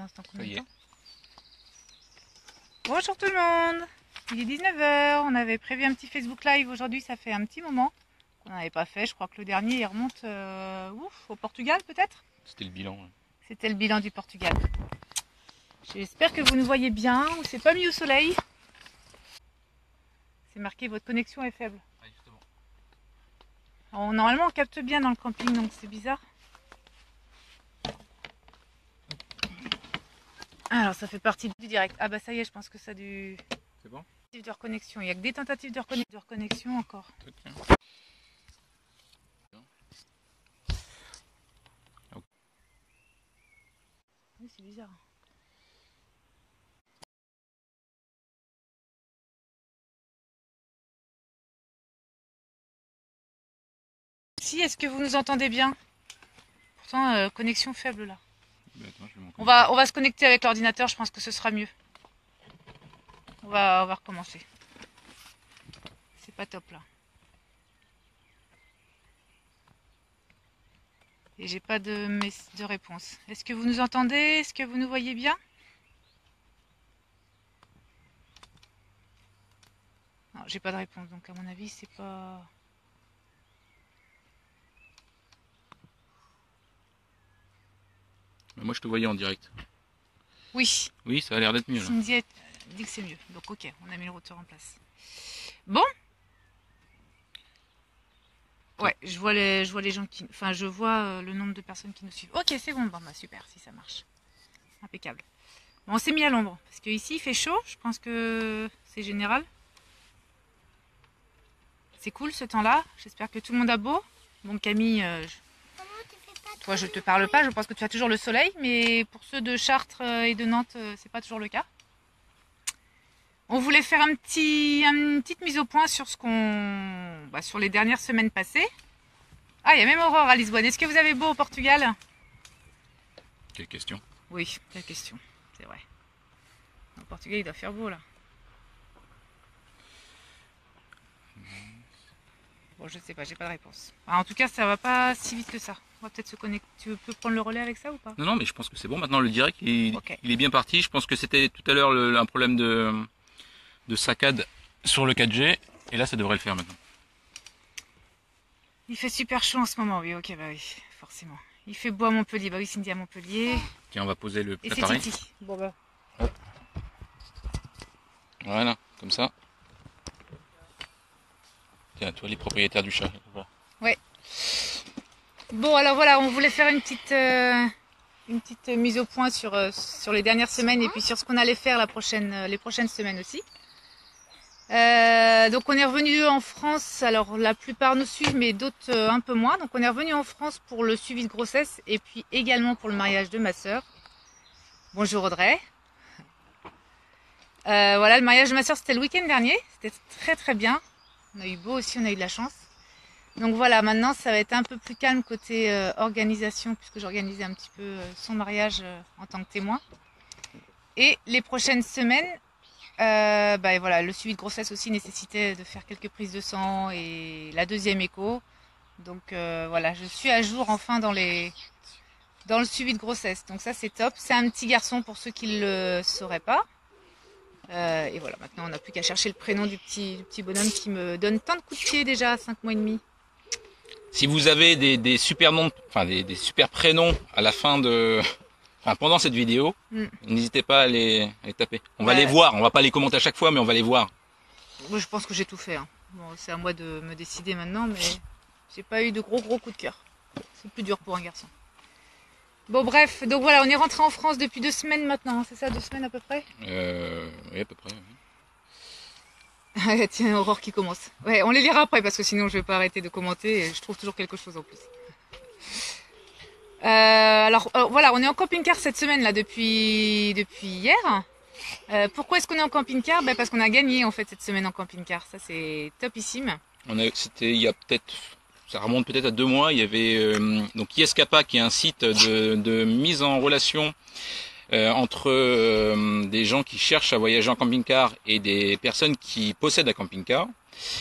l'instant combien de temps? Bonjour tout le monde. Il est 19 h, on avait prévu un petit Facebook Live aujourd'hui, ça fait un petit moment qu'on n'avait pas fait. Je crois que le dernier il remonte au Portugal peut-être. C'était le bilan. Ouais. C'était le bilan du Portugal. J'espère que vous nous voyez bien, ou c'est pas mis au soleil. C'est marqué votre connexion est faible. Ah, justement. Alors, normalement on capte bien dans le camping, donc c'est bizarre. Alors ça fait partie du direct. Ah bah ça y est, je pense que ça a du... C'est bon? De reconnexion. Il n'y a que des tentatives de reconnexion encore. Oui, c'est bizarre. Si, est-ce que vous nous entendez bien? Pourtant, connexion faible là. Attends, on va se connecter avec l'ordinateur, je pense que ce sera mieux. On va recommencer. C'est pas top là. Et j'ai pas de réponse. Est-ce que vous nous entendez? Est-ce que vous nous voyez bien? Non, j'ai pas de réponse, donc à mon avis c'est pas... Moi je te voyais en direct. Oui. Oui, ça a l'air d'être mieux. Cindy dit que c'est mieux. Donc ok, on a mis le routeur en place. Bon. Ouais, je vois les gens qui... Enfin, je vois le nombre de personnes qui nous suivent. Ok, c'est bon. Bon, bah super, si ça marche. Impeccable. Bon, on s'est mis à l'ombre. Parce qu'ici, il fait chaud. Je pense que c'est général. C'est cool ce temps-là. J'espère que tout le monde a beau. Bon, Camille, toi, je te parle pas. Je pense que tu as toujours le soleil. Mais pour ceux de Chartres et de Nantes, c'est pas toujours le cas. On voulait faire une petite mise au point sur sur les dernières semaines passées. Ah, il y a même Aurore à Lisbonne. Est-ce que vous avez beau au Portugal? Quelle question? Oui, quelle question. C'est vrai. Au Portugal, il doit faire beau là. Bon, je sais pas, j'ai pas de réponse. En tout cas, ça va pas si vite que ça. On va peut-être se connecter. Tu peux prendre le relais avec ça ou pas? Non, mais je pense que c'est bon. Maintenant, le direct, Okay. Il est bien parti. Je pense que c'était tout à l'heure un problème de saccade sur le 4G. Et là, ça devrait le faire maintenant. Il fait super chaud en ce moment, oui, ok, bah oui, forcément. Il fait beau à Montpellier, bah oui, Cindy à Montpellier. Tiens, on va poser le et appareil. C'est Titi. Bon bah. Hop. Voilà, comme ça. Tiens, toi, les propriétaires du chat. Voilà. Ouais. Bon, alors voilà, on voulait faire une petite mise au point sur les dernières semaines et puis sur ce qu'on allait faire les prochaines semaines aussi. Donc on est revenu en France, alors la plupart nous suivent mais d'autres un peu moins. Donc on est revenu en France pour le suivi de grossesse et puis également pour le mariage de ma sœur. Bonjour Audrey. Voilà, le mariage de ma sœur c'était le week-end dernier, c'était très très bien. On a eu beau aussi, on a eu de la chance. Donc voilà, maintenant ça va être un peu plus calme côté organisation puisque j'organisais un petit peu son mariage en tant que témoin. Et les prochaines semaines, voilà, le suivi de grossesse aussi nécessitait de faire quelques prises de sang et la deuxième écho. Donc voilà, je suis à jour enfin dans le suivi de grossesse. Donc ça c'est top. C'est un petit garçon pour ceux qui ne le sauraient pas. Et voilà, maintenant on n'a plus qu'à chercher le prénom du petit bonhomme qui me donne tant de coups de pied déjà à 5 mois et demi. Si vous avez des super noms, enfin des super prénoms à la fin pendant cette vidéo, n'hésitez pas à les taper. On va les voir, on va pas les commenter à chaque fois, mais on va les voir. Moi, je pense que j'ai tout fait. Hein. Bon, c'est à moi de me décider maintenant, mais j'ai pas eu de gros coups de cœur. C'est plus dur pour un garçon. Bon bref, donc voilà, on est rentré en France depuis 2 semaines maintenant, c'est ça, 2 semaines à peu près? Oui, à peu près. Oui. Tiens, Aurore qui commence. Ouais, on les lira après parce que sinon je vais pas arrêter de commenter et je trouve toujours quelque chose en plus. Alors voilà, on est en camping-car cette semaine là depuis hier. Pourquoi est-ce qu'on est en camping-car? Parce qu'on a gagné en fait cette semaine en camping-car, ça c'est topissime. C'était il y a peut-être, ça remonte peut-être à 2 mois, il y avait donc Yescapa qui est un site de mise en relation entre des gens qui cherchent à voyager en camping-car et des personnes qui possèdent un camping-car.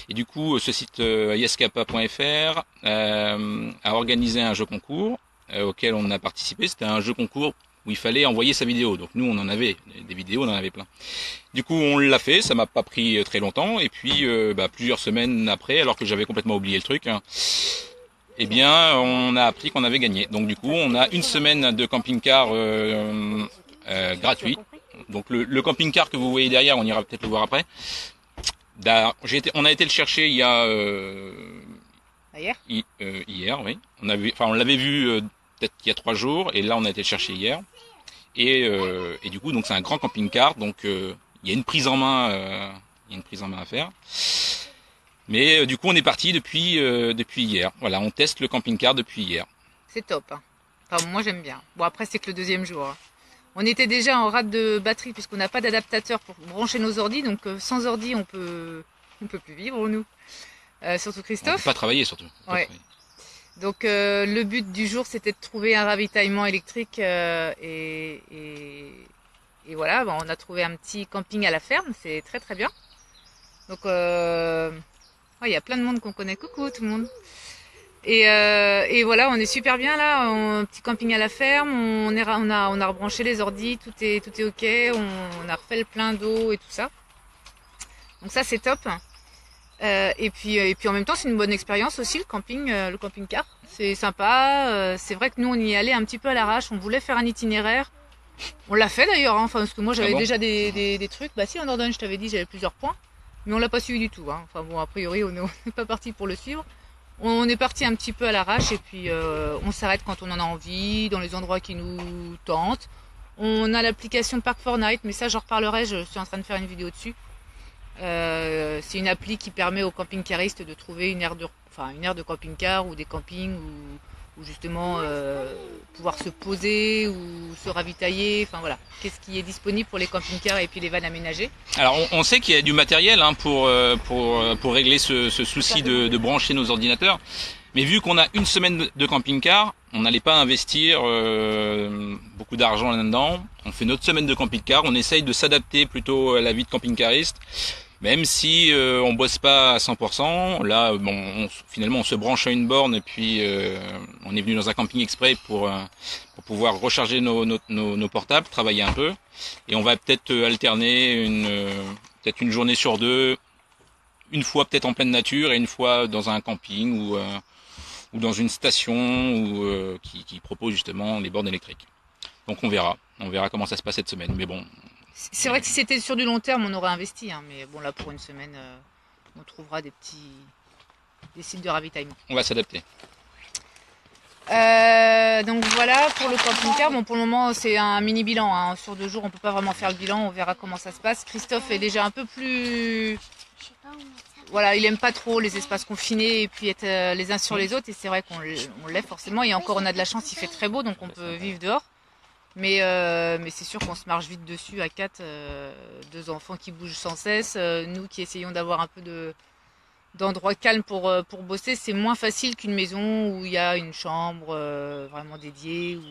Et du coup, ce site yescapa.fr a organisé un jeu concours auquel on a participé. C'était un jeu concours où il fallait envoyer sa vidéo. Donc nous, on en avait des vidéos, on en avait plein. Du coup, on l'a fait, ça m'a pas pris très longtemps. Et puis, plusieurs semaines après, alors que j'avais complètement oublié le truc, hein, eh bien, on a appris qu'on avait gagné. Donc du coup, on a une semaine de camping-car gratuit. Donc le camping-car que vous voyez derrière, on ira peut-être le voir après. On a été le chercher il y a hier, oui. On l'avait vu peut-être il y a 3 jours, et là on a été le chercher hier. Et du coup, donc c'est un grand camping-car, donc il y a une prise en main, à faire. Mais du coup, on est parti depuis hier. Voilà, on teste le camping-car depuis hier. C'est top. Hein. Enfin, moi j'aime bien. Bon, après c'est que le deuxième jour. Hein. On était déjà en rate de batterie puisqu'on n'a pas d'adaptateur pour brancher nos ordis, donc sans ordi on peut plus vivre nous. Surtout Christophe. On peut pas travailler surtout. Ouais. Donc le but du jour c'était de trouver un ravitaillement électrique et voilà, on a trouvé un petit camping à la ferme, c'est très très bien. Donc il y a plein de monde qu'on connaît, coucou tout le monde. Et voilà, on est super bien là, un petit camping à la ferme, on a rebranché les ordis, tout est ok, on a refait le plein d'eau et tout ça. Donc ça c'est top. Et puis en même temps c'est une bonne expérience aussi le camping-car. C'est sympa. C'est vrai que nous on y allait un petit peu à l'arrache, on voulait faire un itinéraire. On l'a fait d'ailleurs, hein, parce que moi j'avais déjà des trucs. Bah si en Dordogne je t'avais dit j'avais plusieurs points, mais on l'a pas suivi du tout. Hein. Enfin bon a priori on n'est pas parti pour le suivre. On est parti un petit peu à l'arrache et puis on s'arrête quand on en a envie, dans les endroits qui nous tentent. On a l'application Park Fortnite, mais ça j'en reparlerai, je suis en train de faire une vidéo dessus. C'est une appli qui permet aux camping-caristes de trouver une aire de camping-car ou des campings où justement pouvoir se poser ou se ravitailler. Enfin voilà, qu'est-ce qui est disponible pour les camping-cars et puis les vannes aménagées. Alors on sait qu'il y a du matériel hein, pour régler ce souci de brancher nos ordinateurs. Mais vu qu'on a une semaine de camping-car, on n'allait pas investir beaucoup d'argent là-dedans. On fait notre semaine de camping-car, on essaye de s'adapter plutôt à la vie de camping-cariste. Même si on bosse pas à 100%, là, finalement, on se branche à une borne et puis on est venu dans un camping exprès pour pouvoir recharger nos portables, travailler un peu, et on va peut-être alterner peut-être une journée sur 2, une fois peut-être en pleine nature et une fois dans un camping ou dans une station qui propose justement les bornes électriques. Donc on verra comment ça se passe cette semaine, mais bon. C'est vrai que si c'était sur du long terme, on aurait investi, hein, mais bon là pour une semaine, on trouvera des sites de ravitaillement. On va s'adapter. Donc voilà pour le camping-car. Bon pour le moment c'est un mini bilan. Hein. Sur 2 jours on peut pas vraiment faire le bilan. On verra comment ça se passe. Christophe est déjà un peu plus. Voilà, il aime pas trop les espaces confinés et puis être les uns sur les autres. Et c'est vrai qu'on l'est forcément. Et encore on a de la chance, il fait très beau donc on peut vivre dehors. Mais c'est sûr qu'on se marche vite dessus à 4, 2 enfants qui bougent sans cesse, nous qui essayons d'avoir un peu d'endroits calmes pour bosser, c'est moins facile qu'une maison où il y a une chambre vraiment dédiée, où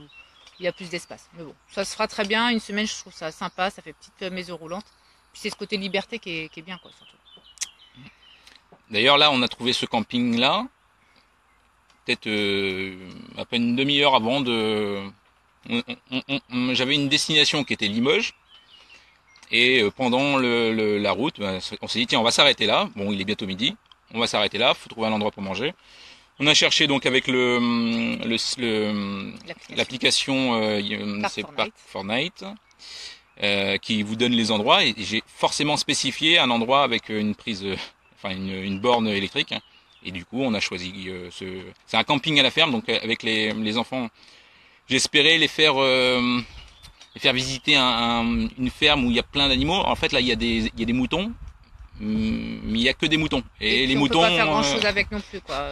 il y a plus d'espace. Mais bon, ça se fera très bien, une semaine je trouve ça sympa, ça fait petite maison roulante. Puis c'est ce côté liberté qui est bien quoi surtout. D'ailleurs là on a trouvé ce camping là, peut-être à peine une demi-heure avant de... J'avais une destination qui était Limoges et pendant la route on s'est dit tiens on va s'arrêter là, bon il est bientôt midi, on va s'arrêter là, faut trouver un endroit pour manger. On a cherché donc avec l'application c'est Park Fortnite qui vous donne les endroits et j'ai forcément spécifié un endroit avec une prise une borne électrique et du coup on a choisi c'est un camping à la ferme donc avec les enfants. J'espérais les faire visiter une ferme où il y a plein d'animaux. En fait, là, il y a des moutons, mais il y a que des moutons. Et les moutons. On peut pas faire grand chose avec non plus, quoi.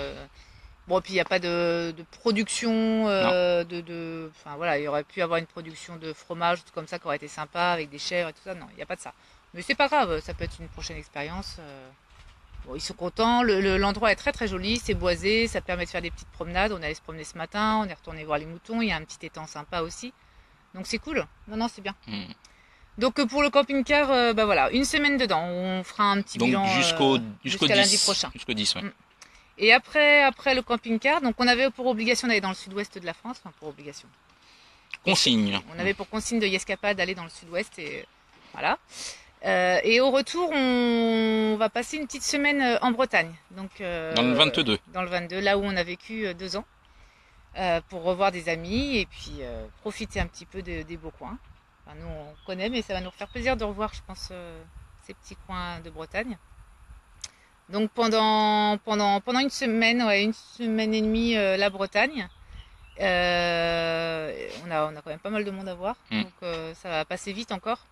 Bon, puis il n'y a pas de production enfin voilà, il y aurait pu avoir une production de fromage, tout comme ça, qui aurait été sympa avec des chèvres et tout ça. Non, il n'y a pas de ça. Mais c'est pas grave, ça peut être une prochaine expérience. Bon, ils sont contents, l'endroit est très très joli, c'est boisé, ça permet de faire des petites promenades. On allait se promener ce matin, on est retourné voir les moutons, il y a un petit étang sympa aussi. Donc c'est cool, non c'est bien. Donc pour le camping-car, voilà, une semaine dedans, on fera un petit bilan jusqu'à lundi prochain. Jusqu'au 10, ouais. Et après le camping-car, donc on avait pour obligation d'aller dans le sud-ouest de la France, enfin pour obligation. Consigne. On avait pour consigne de Yescapa d'aller dans le sud-ouest et voilà. Et au retour, on va passer une petite semaine en Bretagne. Donc, Dans le 22. Dans le 22, là où on a vécu 2 ans, pour revoir des amis et puis profiter un petit peu des beaux coins. Enfin, nous, on connaît, mais ça va nous faire plaisir de revoir, je pense, ces petits coins de Bretagne. Donc pendant une semaine, ouais, une semaine et demie, la Bretagne. On a quand même pas mal de monde à voir, donc ça va passer vite encore.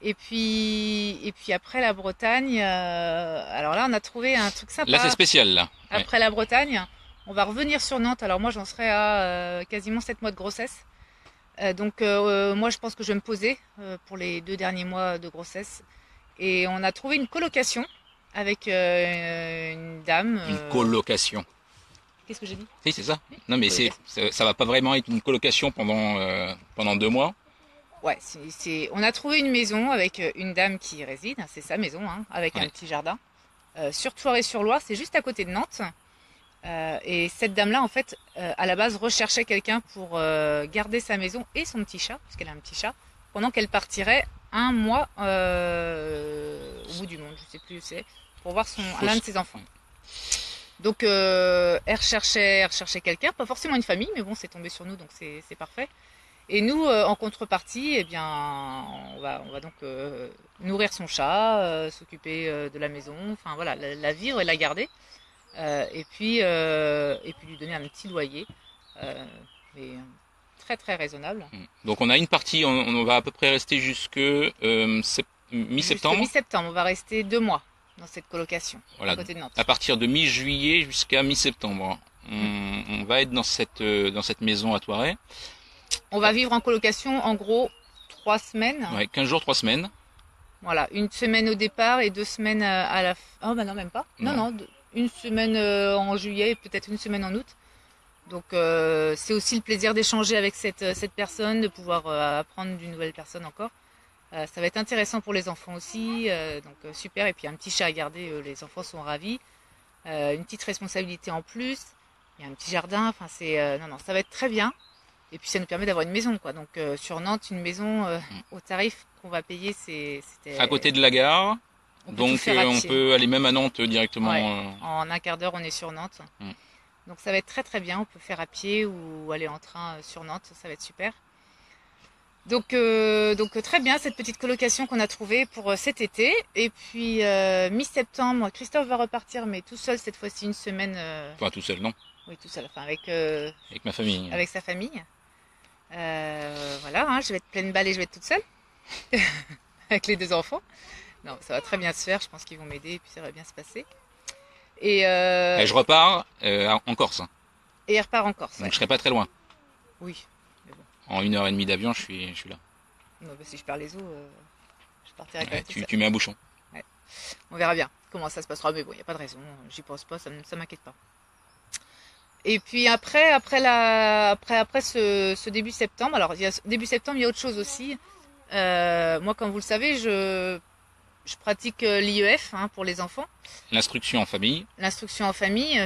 Et puis après la Bretagne, alors là on a trouvé un truc sympa. Là c'est spécial là. Après la Bretagne, on va revenir sur Nantes. Alors moi j'en serai à quasiment 7 mois de grossesse. Donc moi je pense que je vais me poser pour les 2 derniers mois de grossesse. Et on a trouvé une colocation avec une dame. Une colocation. Qu'est-ce que j'ai dit? Si, c'est ça. Non, mais ça va pas vraiment être une colocation pendant 2 mois. Ouais, on a trouvé une maison avec une dame qui y réside, c'est sa maison, hein, avec un petit jardin. Sur Thoiry-sur-Loire, c'est juste à côté de Nantes. Et cette dame-là, en fait, à la base, recherchait quelqu'un pour garder sa maison et son petit chat, parce qu'elle a un petit chat, pendant qu'elle partirait 1 mois au bout du monde, je sais plus où c'est, pour voir l'un de ses enfants. Donc elle recherchait quelqu'un, pas forcément une famille, mais bon, c'est tombé sur nous, donc c'est parfait. Et nous, en contrepartie, eh bien, on va donc nourrir son chat, s'occuper de la maison, enfin voilà, la vivre et la garder, et puis lui donner un petit loyer, mais très très raisonnable. Donc on a une partie, on va à peu près rester jusque mi-septembre. Jusque mi-septembre, on va rester 2 mois dans cette colocation, voilà, à côté de Nantes. À partir de mi-juillet jusqu'à mi-septembre, on va être dans cette maison à Thoiry. On va vivre en colocation en gros 3 semaines. Ouais, 15 jours, 3 semaines. Voilà, 1 semaine au départ et 2 semaines à la fin. Oh bah non, même pas. Non, 1 semaine en juillet et peut-être 1 semaine en août. Donc c'est aussi le plaisir d'échanger avec cette personne, de pouvoir apprendre d'une nouvelle personne encore. Ça va être intéressant pour les enfants aussi, donc super. Et puis un petit chat à garder, les enfants sont ravis. Une petite responsabilité en plus. Il y a un petit jardin. Enfin non, ça va être très bien. Et puis ça nous permet d'avoir une maison, quoi. Donc sur Nantes, une maison au tarif qu'on va payer, c'était à côté de la gare. Donc on peut aller même à Nantes directement. Ouais, en un quart d'heure, on est sur Nantes. Donc ça va être très très bien. On peut faire à pied ou aller en train sur Nantes. Ça va être super. Donc très bien cette petite colocation qu'on a trouvée pour cet été. Et puis mi-septembre, Christophe va repartir, mais tout seul cette fois-ci 1 semaine. Enfin tout seul, non. Oui, tout seul. Enfin avec ma famille. Avec sa famille. Voilà, hein, je vais être pleine balle et je vais être toute seule avec les 2 enfants. Non, ça va très bien se faire. Je pense qu'ils vont m'aider et puis ça va bien se passer. Et je repars en Corse. Et il repart en Corse. Donc je serai pas très loin. Oui. Mais bon. En 1h30 d'avion, je suis là. Non, bah, si je perds les os, je partirai avec tu mets un bouchon. Ouais. On verra bien comment ça se passera, mais bon, il n'y a pas de raison. J'y pense pas, ça m'inquiète pas. Et puis après ce début septembre, alors début septembre, il y a autre chose aussi. Moi, comme vous le savez, je pratique l'IEF pour les enfants. L'instruction en famille. L'instruction en famille.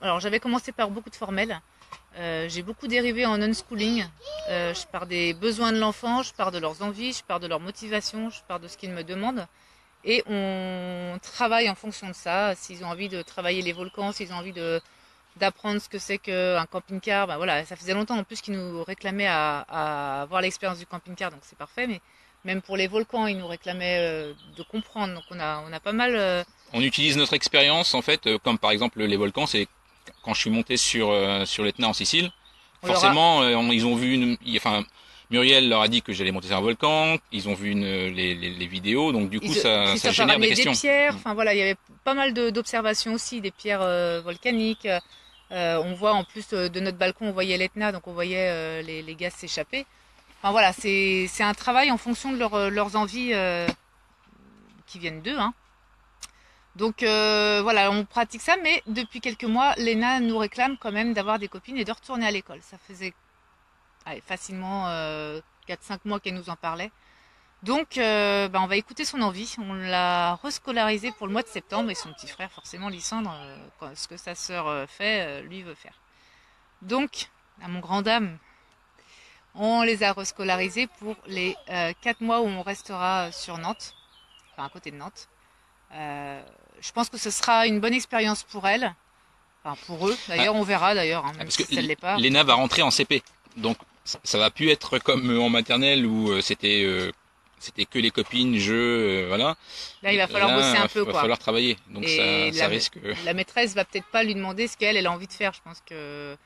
Alors j'avais commencé par beaucoup de formels. J'ai beaucoup dérivé en unschooling. Je pars des besoins de l'enfant, je pars de leurs envies, je pars de leurs motivations, je pars de ce qu'ils me demandent. Et on travaille en fonction de ça. S'ils ont envie de travailler les volcans, s'ils ont envie d'apprendre ce que c'est qu'un camping-car, ben voilà, ça faisait longtemps en plus qu'ils nous réclamaient à avoir l'expérience du camping-car, donc c'est parfait. Mais même pour les volcans, ils nous réclamaient de comprendre. Donc on a pas mal. On utilise notre expérience en fait, comme par exemple les volcans, c'est quand je suis monté sur l'Etna en Sicile. Forcément, ils ont vu Muriel leur a dit que j'allais monter sur un volcan. Ils ont vu les vidéos, donc du coup ça génère des questions. Des pierres, enfin voilà, il y avait pas mal d'observations aussi, des pierres volcaniques. On voit en plus de notre balcon, on voyait l'Etna, donc on voyait les gaz s'échapper. Enfin voilà, c'est un travail en fonction de leurs envies qui viennent d'eux. Donc voilà, on pratique ça, mais depuis quelques mois, Léna nous réclame quand même d'avoir des copines et de retourner à l'école. Ça faisait facilement 4-5 mois qu'elle nous en parlait. Donc on va écouter son envie. On l'a rescolarisée pour le mois de septembre et son petit frère, forcément Lysandre, ce que sa sœur fait, lui veut faire. Donc, à mon grand dame, On les a rescolarisés pour les 4 mois où on restera sur Nantes, enfin à côté de Nantes. Je pense que ce sera une bonne expérience pour elles, enfin pour eux. D'ailleurs, on verra d'ailleurs, hein, même Parce si que ça ne l'est pas. Léna va rentrer en CP, donc ça va plus être comme en maternelle où c'était que les copines, jeux, voilà. Là, il va falloir bosser un peu, Il va quoi. falloir travailler, donc Et ça risque. la maîtresse va peut-être pas lui demander ce qu'elle a envie de faire. Je pense que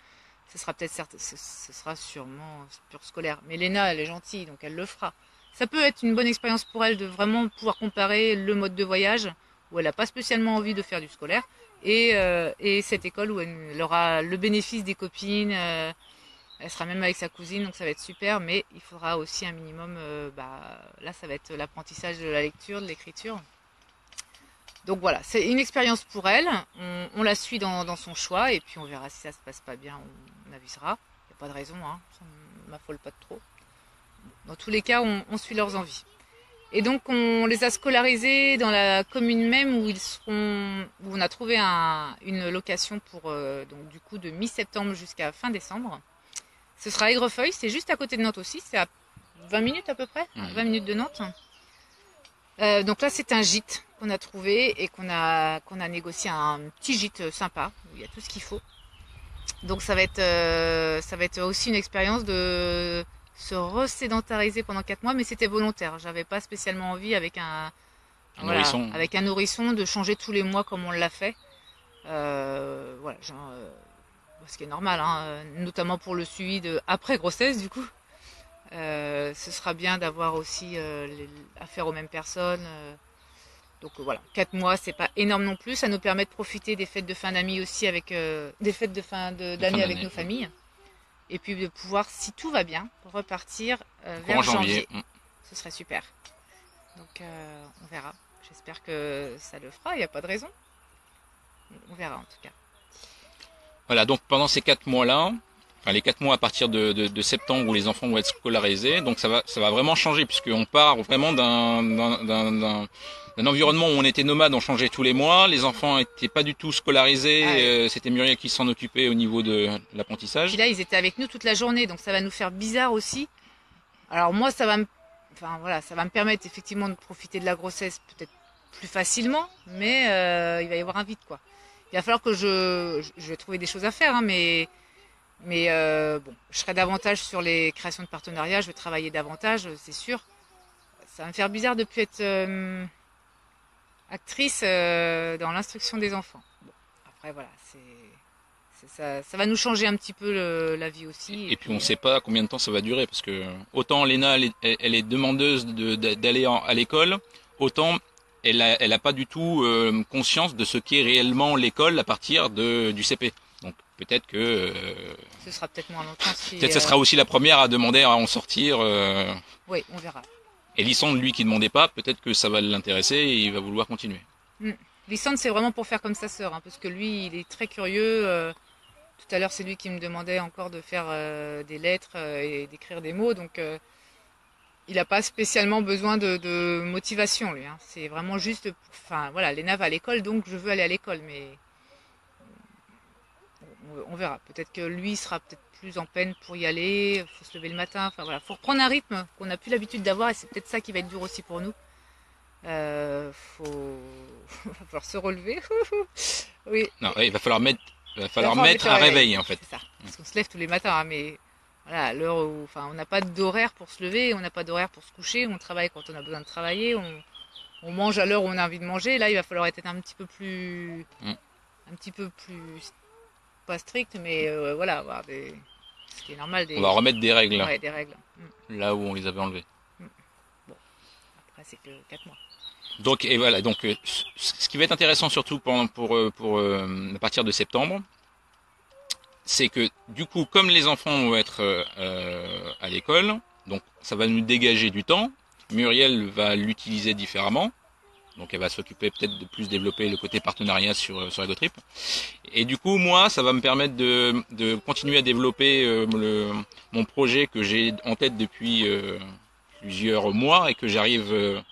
ce sera peut-être ce sera sûrement pur scolaire. Mais Léna, elle est gentille, donc elle le fera. Ça peut être une bonne expérience pour elle de vraiment pouvoir comparer le mode de voyage où elle n'a pas spécialement envie de faire du scolaire et cette école où elle aura le bénéfice des copines. Elle sera même avec sa cousine, donc ça va être super. Mais il faudra aussi un minimum. Là, ça va être l'apprentissage de la lecture, de l'écriture. Donc voilà, c'est une expérience pour elle. On la suit dans son choix et puis on verra si ça se passe pas bien, on avisera. Il n'y a pas de raison, hein, ça ne m'affole pas de trop. Dans tous les cas, on suit leurs envies. Et donc on les a scolarisés dans la commune même où où on a trouvé une location pour donc du coup de mi-septembre jusqu'à fin décembre. Ce sera Aigrefeuille, c'est juste à côté de Nantes aussi, c'est à 20 minutes à peu près, 20 minutes de Nantes. Donc là, c'est un gîte qu'on a trouvé et qu'on a négocié un petit gîte sympa où il y a tout ce qu'il faut. Donc ça va être aussi une expérience de se resédentariser pendant 4 mois, mais c'était volontaire. J'avais pas spécialement envie avec Nourrisson. avec un nourrisson de changer tous les mois comme on l'a fait. Voilà, ce qui est normal, hein, notamment pour le suivi après grossesse du coup. Ce sera bien d'avoir aussi affaire aux mêmes personnes. Donc voilà, 4 mois, c'est pas énorme non plus. Ça nous permet de profiter des fêtes de fin d'année aussi avec des fêtes de fin d'année avec nos familles. Et puis de pouvoir, si tout va bien, repartir vers janvier. Ce serait super. Donc on verra. J'espère que ça le fera, il n'y a pas de raison. On verra en tout cas. Voilà, donc pendant ces 4 mois-là, enfin les 4 mois à partir de septembre où les enfants vont être scolarisés, donc ça va vraiment changer puisqu'on part vraiment d'un environnement où on était nomade, on changeait tous les mois, les enfants étaient pas du tout scolarisés, c'était Muriel qui s'en occupait au niveau de l'apprentissage. Puis là, ils étaient avec nous toute la journée, donc ça va nous faire bizarre aussi. Alors moi, ça va me permettre effectivement de profiter de la grossesse peut-être plus facilement, mais il va y avoir un vide, quoi. Il va falloir que je vais trouver des choses à faire, hein, mais bon, je serai davantage sur les créations de partenariats, je vais travailler davantage, c'est sûr. Ça va me faire bizarre de plus être actrice dans l'instruction des enfants. Bon, après voilà, ça va nous changer un petit peu la vie aussi. Et puis on ne sait pas combien de temps ça va durer parce que autant Léna elle est demandeuse d'aller à l'école, autant elle a pas du tout conscience de ce qu'est réellement l'école à partir du CP. Donc peut-être que ce sera peut-être moins longtemps. Peut-être ça sera aussi la première à demander à en sortir. Oui, on verra. Et Lysandre, lui, qui demandait pas, peut-être que ça va l'intéresser et il va vouloir continuer. Lysandre, c'est vraiment pour faire comme sa sœur, hein, parce que lui, il est très curieux. Tout à l'heure, c'est lui qui me demandait encore de faire des lettres et d'écrire des mots, donc il n'a pas spécialement besoin de motivation, lui. Hein. C'est vraiment juste, enfin voilà, Léna va à l'école, donc je veux aller à l'école, mais on verra. Peut-être que lui sera peut-être plus en peine pour y aller. Faut se lever le matin. Enfin voilà, faut reprendre un rythme qu'on n'a plus l'habitude d'avoir, et c'est peut-être ça qui va être dur aussi pour nous. Va falloir se relever. Oui. Non, ouais, il va falloir mettre un réveil en fait. C'est ça. Parce qu'on se lève tous les matins, hein, mais voilà, à l'heure où, enfin, on n'a pas d'horaire pour se lever, on n'a pas d'horaire pour se coucher, on travaille quand on a besoin de travailler, on mange à l'heure où on a envie de manger. Là, il va falloir être un petit peu plus, pas strict, mais voilà, avoir ce qui est normal. On va remettre des règles. Ouais, des règles. Là où on les avait enlevées. Bon, après c'est que 4 mois. Donc et voilà, donc ce qui va être intéressant surtout pour à partir de septembre, c'est que du coup, comme les enfants vont être à l'école, donc ça va nous dégager du temps. Muriel va l'utiliser différemment. Donc elle va s'occuper peut-être de plus développer le côté partenariat sur EgoTrip. Et du coup, moi, ça va me permettre de continuer à développer mon projet que j'ai en tête depuis plusieurs mois et que j'arrive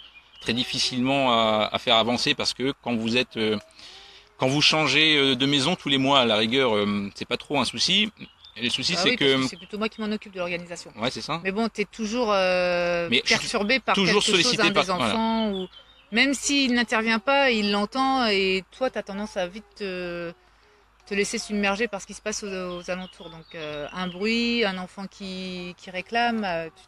très difficilement à faire avancer parce que quand vous changez de maison tous les mois, à la rigueur, c'est pas trop un souci. Et le souci, Ah c'est oui, parce que, que c'est plutôt moi qui m'en occupe de l'organisation. ouais, c'est ça. Mais bon, t'es toujours Mais je suis perturbé par toujours quelque chose, sollicité un par, des voilà, enfants, ou même s'il n'intervient pas, il l'entend, et toi, t'as tendance à vite te laisser submerger par ce qui se passe aux alentours. Donc, un bruit, un enfant qui réclame,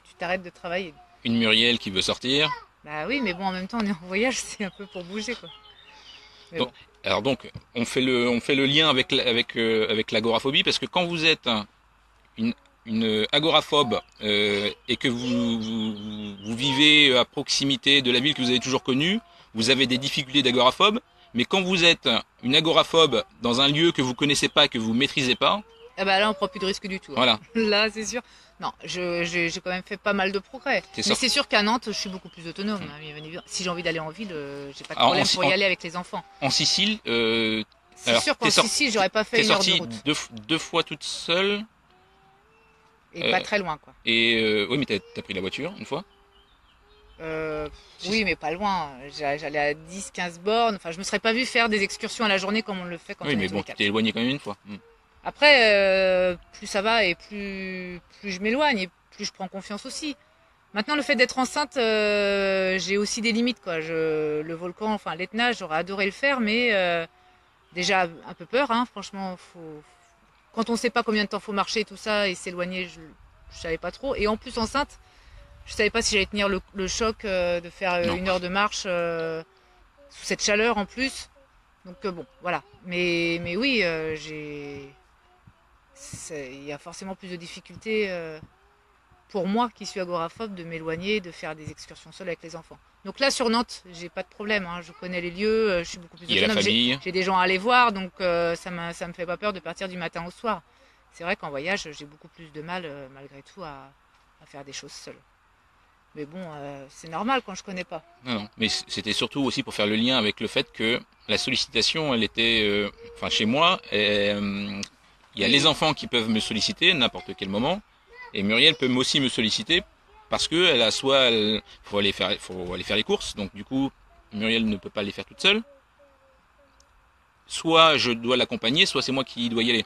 tu t'arrêtes de travailler. une Muriel qui veut sortir. Bah oui, mais bon, en même temps, on est en voyage, c'est un peu pour bouger, quoi. Mais Donc, bon. alors donc, on fait le lien avec avec l'agoraphobie parce que quand vous êtes une, une agoraphobe et que vous vivez à proximité de la ville que vous avez toujours connue, vous avez des difficultés d'agoraphobe. Mais quand vous êtes une agoraphobe dans un lieu que vous connaissez pas, que vous maîtrisez pas, Ah bah là, on prend plus de risques du tout, hein. voilà, Là, c'est sûr. Non, j'ai quand même fait pas mal de progrès. c'est Mais ça. c'est sûr qu'à Nantes, je suis beaucoup plus autonome, hein, bien évidemment. Si j'ai envie d'aller en ville, j'ai pas de Alors, problème pour y aller avec les enfants. en Sicile, C'est alors sûr qu'en t'es sorti, Sicile, j'aurais pas fait t'es une heure de sorti route. deux fois toute seule. Et pas très loin, quoi. Et oui, mais t'as pris la voiture une fois. Euh, oui, mais pas loin. J'allais à 10, 15 bornes. Enfin, je me serais pas vu faire des excursions à la journée comme on le fait quand Oui, on est mais tous bon, les tu quatre. t'es éloigné quand même une fois. Après, plus ça va et plus je m'éloigne et plus je prends confiance aussi. Maintenant, le fait d'être enceinte, j'ai aussi des limites, quoi. Le volcan, enfin l'Etna, j'aurais adoré le faire, mais déjà un peu peur, hein. Franchement, quand on sait pas combien de temps faut marcher, tout ça, et s'éloigner, je savais pas trop. Et en plus enceinte, je savais pas si j'allais tenir le choc de faire Non. 1 heure de marche sous cette chaleur en plus. Donc bon, voilà. Mais oui, il y a forcément plus de difficultés pour moi qui suis agoraphobe de m'éloigner, de faire des excursions seules avec les enfants. Donc là sur Nantes, j'ai pas de problème, hein. Je connais les lieux, je suis beaucoup plus Il y a la autonome. famille. J'ai des gens à aller voir, donc ça me fait pas peur de partir du matin au soir. C'est vrai qu'en voyage, j'ai beaucoup plus de mal malgré tout à faire des choses seule. Mais bon, c'est normal quand je connais pas. Non, non. Mais c'était surtout aussi pour faire le lien avec le fait que la sollicitation, elle était, enfin chez moi, il y a Oui. les enfants qui peuvent me solliciter n'importe quel moment, et Muriel peut aussi me solliciter parce que elle a soit, faut aller faire les courses, donc du coup Muriel ne peut pas les faire toute seule. Soit je dois l'accompagner, soit c'est moi qui dois y aller.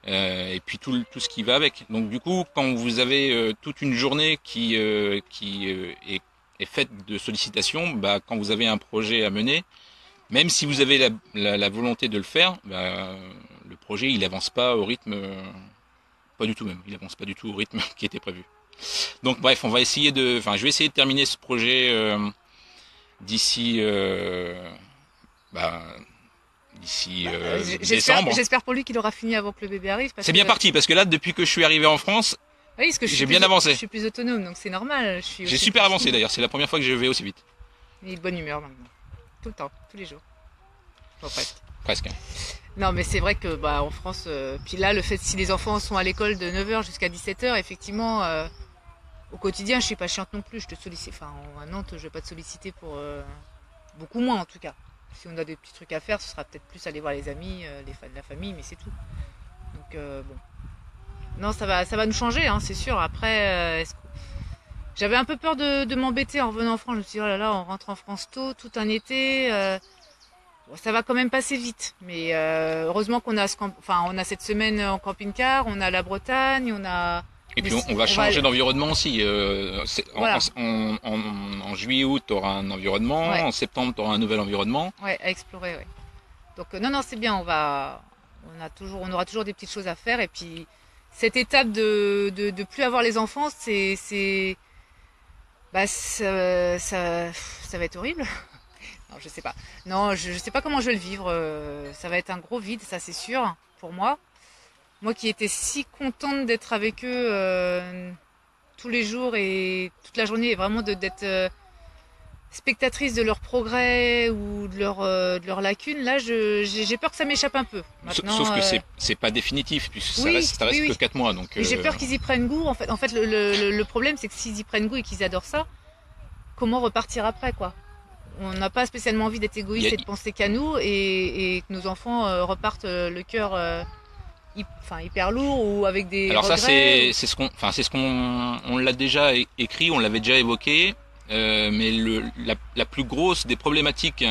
Et puis tout ce qui va avec. Donc du coup, quand vous avez toute une journée qui est faite de sollicitations, bah, quand vous avez un projet à mener, même si vous avez la volonté de le faire, bah, le projet il avance pas au rythme, pas du tout même, il avance pas du tout au rythme qui était prévu. Donc bref, je vais essayer de terminer ce projet d'ici, bah, d'ici décembre. J'espère pour lui qu'il aura fini avant que le bébé arrive. C'est bien parti parce que là, depuis que je suis arrivé en France, Oui, parce que j'ai bien avancé. Je suis plus autonome, donc c'est normal. J'ai super avancé d'ailleurs, c'est la première fois que je vais aussi vite. Il est de bonne humeur maintenant. Tout le temps, tous les jours. Enfin, presque. Presque. Non, mais c'est vrai que bah, en France, puis là, le fait si les enfants sont à l'école de 9h jusqu'à 17h, effectivement, au quotidien, je suis pas chiante non plus. Je te sollicite. Enfin, à Nantes, je vais pas te solliciter pour beaucoup moins en tout cas. Si on a des petits trucs à faire, ce sera peut-être plus aller voir les amis, la famille, mais c'est tout. Donc bon. Non, ça va nous changer, hein, c'est sûr. Après, j'avais un peu peur de m'embêter en revenant en France. Je me suis dit, oh là là, on rentre en France tôt, tout un été. Bon, ça va quand même passer vite. Mais heureusement qu'on a, on a cette semaine en camping-car, on a la Bretagne, on a. Et puis on va changer d'environnement aussi. Voilà. En juillet-août, tu auras un environnement. Ouais. En septembre, tu auras un nouvel environnement. Ouais, à explorer, ouais. Donc non, c'est bien. On aura toujours des petites choses à faire. Et puis cette étape de plus avoir les enfants, bah ça va être horrible. Non, je sais pas. Non, je sais pas comment je vais le vivre. Ça va être un gros vide, ça c'est sûr pour moi. Moi qui étais si contente d'être avec eux tous les jours et toute la journée, et vraiment d'être spectatrice de leur progrès ou de leurs lacunes, là j'ai peur que ça m'échappe un peu. Maintenant, Sauf que c'est pas définitif, puisque oui, ça reste oui, que oui. 4 mois. Donc, Mais j'ai peur qu'ils y prennent goût. En fait le problème c'est que s'ils y prennent goût et qu'ils adorent ça, comment repartir après quoi? On n'a pas spécialement envie d'être égoïste et de penser qu'à nous et que nos enfants repartent le cœur hyper lourd ou avec des alors regrets. ça c'est ce qu'on on l'a déjà écrit, on l'avait déjà évoqué, mais la plus grosse des problématiques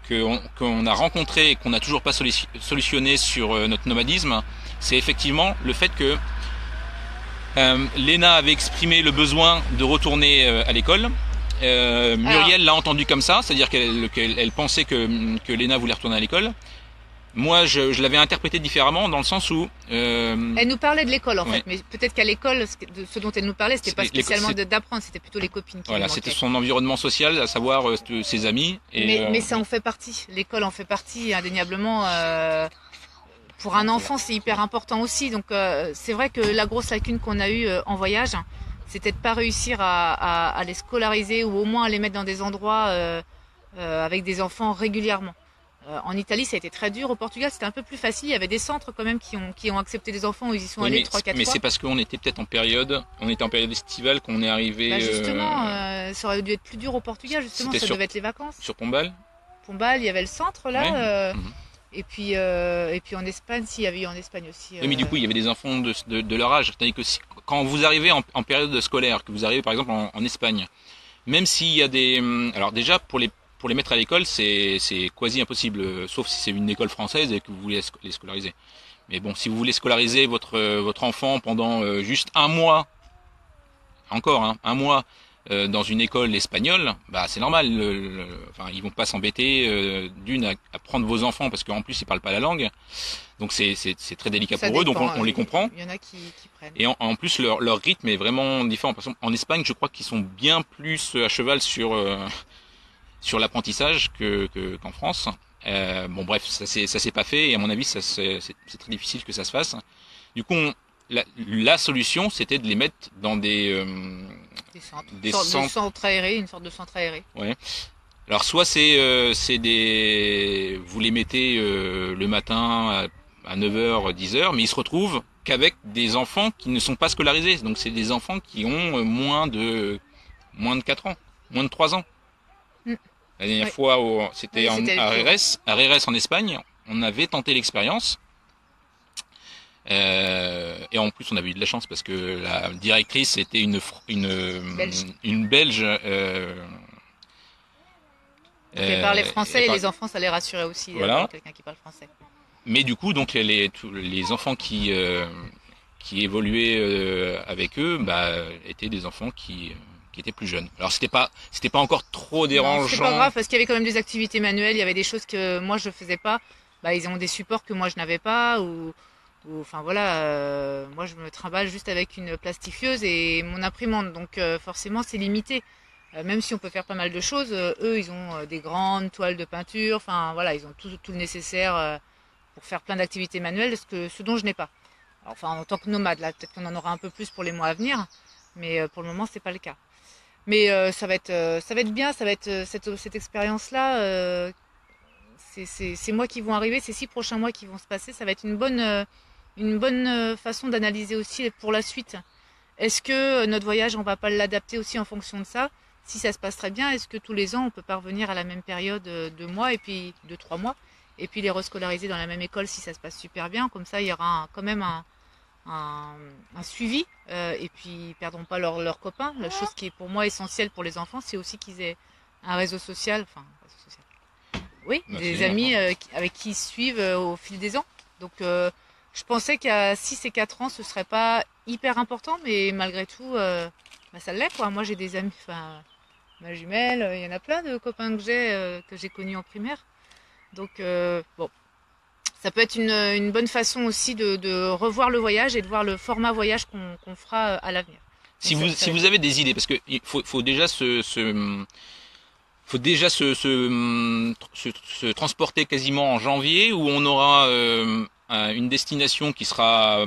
qu'on a rencontré et qu'on n'a toujours pas solutionné sur notre nomadisme, c'est effectivement le fait que Léna avait exprimé le besoin de retourner à l'école. Muriel l'a entendu comme ça, c'est-à-dire qu'elle pensait que Léna voulait retourner à l'école. Moi, je l'avais interprété différemment dans le sens où... Elle nous parlait de l'école en ouais. fait, mais peut-être qu'à l'école, ce dont elle nous parlait, c'était pas spécialement d'apprendre, c'était plutôt les copines qui Voilà, lui manquaient. c'était son environnement social, à savoir ses amis. Et, mais ça en fait partie, l'école en fait partie indéniablement. Pour un enfant, c'est hyper important aussi. Donc c'est vrai que la grosse lacune qu'on a eue en voyage, c'était de pas réussir à les scolariser ou au moins à les mettre dans des endroits avec des enfants régulièrement. En Italie, ça a été très dur. Au Portugal, c'était un peu plus facile. Il y avait des centres quand même qui ont accepté des enfants où ils y sont allés 3-4 fois. Mais c'est parce qu'on était peut-être en période estivale qu'on est arrivé. Bah justement, ça aurait dû être plus dur au Portugal. Justement, ça devait être les vacances. Sur Pombal. Pombal, il y avait le centre là. Ouais. Et puis en Espagne, s'il y avait eu en Espagne aussi. Oui, mais du coup, il y avait des enfants de leur âge. C'est-à-dire que quand vous arrivez en période scolaire, que vous arrivez par exemple en Espagne, même s'il y a des... Alors déjà, pour les mettre à l'école, c'est quasi impossible, sauf si c'est une école française et que vous voulez les scolariser. Mais bon, si vous voulez scolariser votre enfant pendant juste un mois, encore un mois, dans une école espagnole, bah c'est normal. Enfin, ils vont pas s'embêter à prendre vos enfants parce qu'en plus ils parlent pas la langue. Donc c'est très délicat pour eux, donc on les comprend. Il y en a qui prennent. Et en plus leur rythme est vraiment différent. Par exemple, en Espagne, je crois qu'ils sont bien plus à cheval sur l'apprentissage qu'en France. Bon bref, ça s'est pas fait et à mon avis c'est très difficile que ça se fasse. Du coup, la solution c'était de les mettre dans des centres aérés, une sorte de centre aéré. Ouais. Alors soit c'est des vous les mettez le matin à 9h, 10h, mais ils se retrouvent qu'avec des enfants qui ne sont pas scolarisés. Donc c'est des enfants qui ont moins de 4 ans, moins de 3 ans. La dernière fois, c'était à Reres en Espagne, on avait tenté l'expérience. Et en plus, on avait eu de la chance parce que la directrice était une Belge. Elle parlait français et les enfants, ça les rassurait aussi. Voilà. Quelqu'un qui parle français. Mais du coup, donc les enfants qui évoluaient avec eux, étaient des enfants qui étaient plus jeunes. Alors c'était pas encore trop dérangeant. C'est pas grave parce qu'il y avait quand même des activités manuelles, il y avait des choses que moi je faisais pas. Ils ont des supports que moi je n'avais pas ou enfin voilà, moi je me trimballe juste avec une plastifieuse et mon imprimante, donc forcément c'est limité. Même si on peut faire pas mal de choses, eux ils ont des grandes toiles de peinture, enfin voilà, ils ont tout le nécessaire pour faire plein d'activités manuelles, ce dont je n'ai pas. Alors, enfin en tant que nomade, là peut-être qu'on en aura un peu plus pour les mois à venir, mais pour le moment c'est pas le cas. Mais ça va être bien, ça va être cette expérience-là. Ces mois qui vont arriver, ces 6 prochains mois qui vont se passer, ça va être une bonne façon d'analyser aussi pour la suite. Est-ce que notre voyage, on va pas l'adapter aussi en fonction de ça? Si ça se passe très bien, est-ce que tous les ans, on peut parvenir à la même période de mois et puis de 3 mois, et puis les rescolariser dans la même école si ça se passe super bien? Comme ça, il y aura quand même un suivi et puis ils perdront pas leurs copains. La chose qui est pour moi essentielle pour les enfants, c'est aussi qu'ils aient un réseau social, oui, des amis avec qui ils suivent au fil des ans. Donc je pensais qu'à 6 et 4 ans ce serait pas hyper important, mais malgré tout ça l'est quoi. Moi j'ai des amis, ma jumelle, il y en a plein de copains que j'ai connus en primaire. Donc bon, ça peut être une bonne façon aussi de revoir le voyage et de voir le format voyage qu'on fera à l'avenir. Si vous avez des idées, parce que faut déjà se transporter quasiment en janvier, où on aura une destination qui sera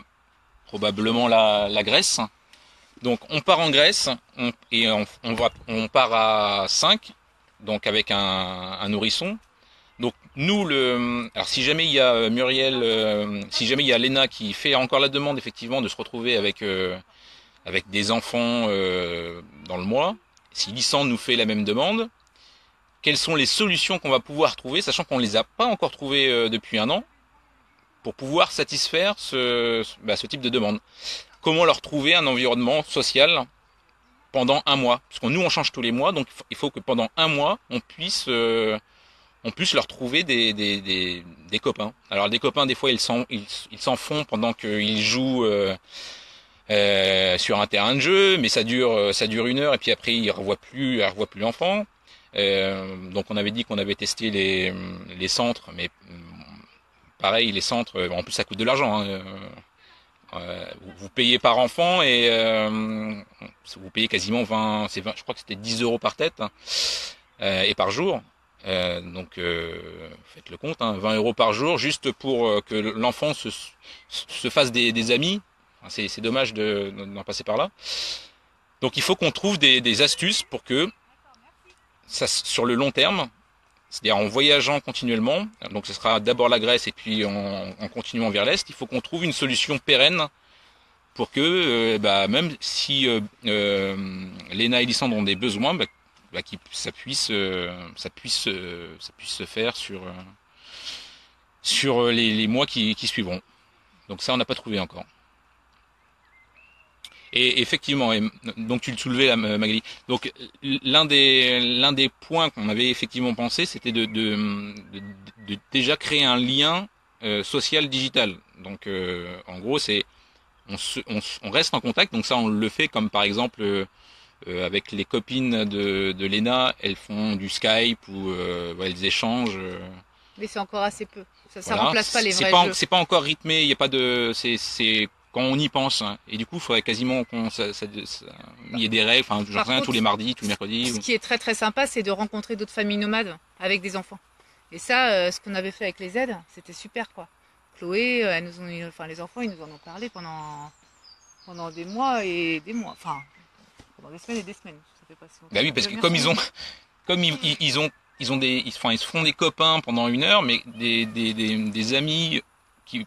probablement la Grèce. Donc on part en Grèce on part à 5, donc avec un nourrisson. Donc nous alors si jamais il y a Muriel, si jamais il y a Léna qui fait encore la demande effectivement de se retrouver avec des enfants dans le mois, si Lissandre nous fait la même demande, quelles sont les solutions qu'on va pouvoir trouver, sachant qu'on les a pas encore trouvées depuis un an, pour pouvoir satisfaire ce type de demande. Comment leur trouver un environnement social pendant un mois? Parce que nous on change tous les mois, donc il faut que pendant un mois on puisse on puisse leur trouver des copains. Alors des copains, des fois ils s'en font pendant qu'ils jouent sur un terrain de jeu, mais ça dure 1 heure et puis après ils revoient plus l'enfant. Donc on avait dit qu'on avait testé les centres, mais pareil, les centres, en plus ça coûte de l'argent. Hein. Vous payez par enfant et vous payez quasiment 20, je crois que c'était 10 euros par tête hein, et par jour. Donc faites le compte, hein, 20 euros par jour juste pour que l'enfant se fasse des amis. Enfin, c'est dommage d'en passer par là. Donc il faut qu'on trouve des astuces pour que ça, sur le long terme, c'est-à-dire en voyageant continuellement, donc ce sera d'abord la Grèce et puis en continuant vers l'Est, il faut qu'on trouve une solution pérenne pour que même si Léna et Lysandre ont des besoins, ça puisse se faire sur les mois qui suivront. Donc ça, on n'a pas trouvé encore. Et effectivement, donc tu le soulevais là, Magali. Donc l'un des points qu'on avait effectivement pensé, c'était de déjà créer un lien social digital. Donc en gros, c'est on reste en contact. Donc ça, on le fait comme par exemple avec les copines de Léna, elles font du Skype ou elles échangent. Mais c'est encore assez peu. Ça voilà. remplace pas les vrais jeux. C'est pas encore rythmé. Il y a pas de c'est quand on y pense, hein. Et du coup, il faudrait quasiment il y ait des règles, enfin, genre rien, tous les mardis, tous les mercredis. Ce qui est très très sympa, c'est de rencontrer d'autres familles nomades avec des enfants. Et ça, ce qu'on avait fait avec les aides, c'était super, quoi. Chloé, les enfants, ils nous en ont parlé pendant des mois et des mois, enfin, pendant des semaines et des semaines. Ça fait pas si longtemps. Bah oui, parce que comme ils se font des copains pendant 1 heure, mais des amis des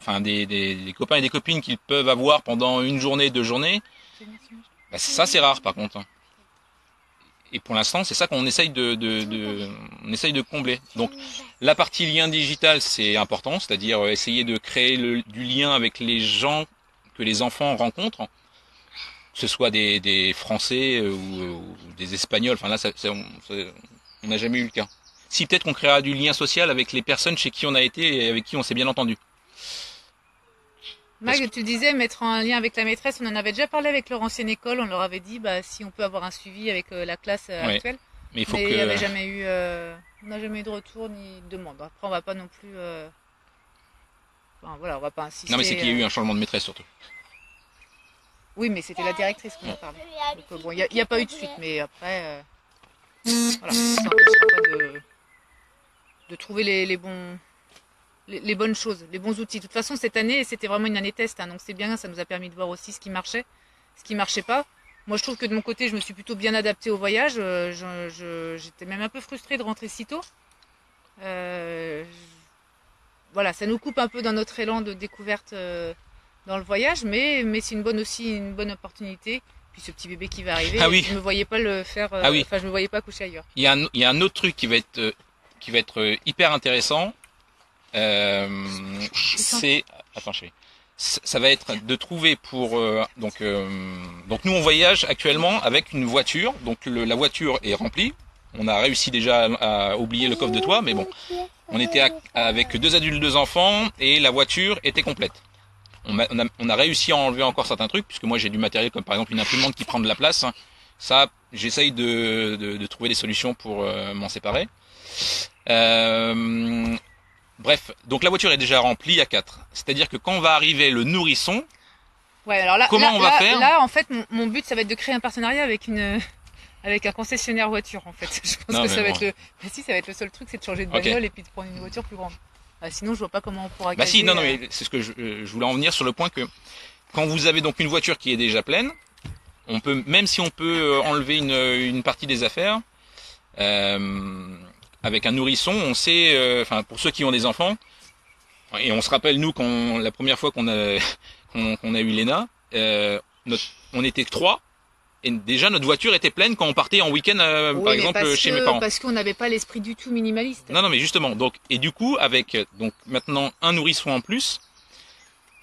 copains et des copines qu'ils peuvent avoir pendant 1 journée, 2 journées, ça c'est rare par contre. Et pour l'instant, c'est ça qu'on essaye on essaye de combler. Donc la partie lien digital, c'est important, c'est-à-dire essayer de créer du lien avec les gens que les enfants rencontrent, que ce soit des Français ou des Espagnols. Enfin là, on n'a jamais eu le cas. Si peut-être qu'on créera du lien social avec les personnes chez qui on a été et avec qui on s'est bien entendu. Mag, tu disais mettre en lien avec la maîtresse, on en avait déjà parlé avec leur ancienne école, on leur avait dit si on peut avoir un suivi avec la classe actuelle. Mais il n'y avait jamais eu, on n'a jamais eu de retour ni de demande. Après, on va pas non plus, on va pas insister. Non, mais c'est qu'il y a eu un changement de maîtresse surtout. Oui, mais c'était la directrice qu'on a parlé. Donc bon, il n'y a pas eu de suite, mais après, voilà, ça n'empêchera pas de trouver les bonnes choses, les bons outils. De toute façon, cette année, c'était vraiment une année test, hein, donc c'est bien, ça nous a permis de voir aussi ce qui marchait, ce qui marchait pas. Moi, je trouve que de mon côté, je me suis plutôt bien adaptée au voyage. J'étais même un peu frustrée de rentrer si tôt. Voilà, ça nous coupe un peu dans notre élan de découverte dans le voyage, mais c'est une bonne opportunité. Puis ce petit bébé qui va arriver, je me voyais pas le faire. Je me voyais pas coucher ailleurs. Il y a un autre truc qui va être hyper intéressant. Ça va être de trouver donc nous on voyage actuellement avec une voiture, donc la voiture est remplie, on a réussi déjà à oublier le coffre de toit, mais bon, on était avec 2 adultes, 2 enfants et la voiture était complète. On a réussi à enlever encore certains trucs, puisque moi j'ai du matériel comme par exemple une imprimante qui prend de la place, ça j'essaye de trouver des solutions pour m'en séparer. Bref, donc la voiture est déjà remplie à 4. C'est-à-dire que quand va arriver le nourrisson, comment on va faire ? Là, en fait, mon but, ça va être de créer un partenariat avec un concessionnaire voiture, en fait. Je pense que ça va être le seul truc, c'est de changer de bagnole et puis de prendre une voiture plus grande. Sinon, je vois pas comment on pourra caser. Mais c'est ce que je voulais en venir sur le point que quand vous avez donc une voiture qui est déjà pleine, même si on peut enlever une partie des affaires, avec un nourrisson, on sait, pour ceux qui ont des enfants, et on se rappelle nous quand la première fois qu'on a eu Léna, on était 3 et déjà notre voiture était pleine quand on partait en week-end par exemple chez mes parents. Parce qu'on n'avait pas l'esprit du tout minimaliste. Non mais justement, donc et du coup avec maintenant un nourrisson en plus,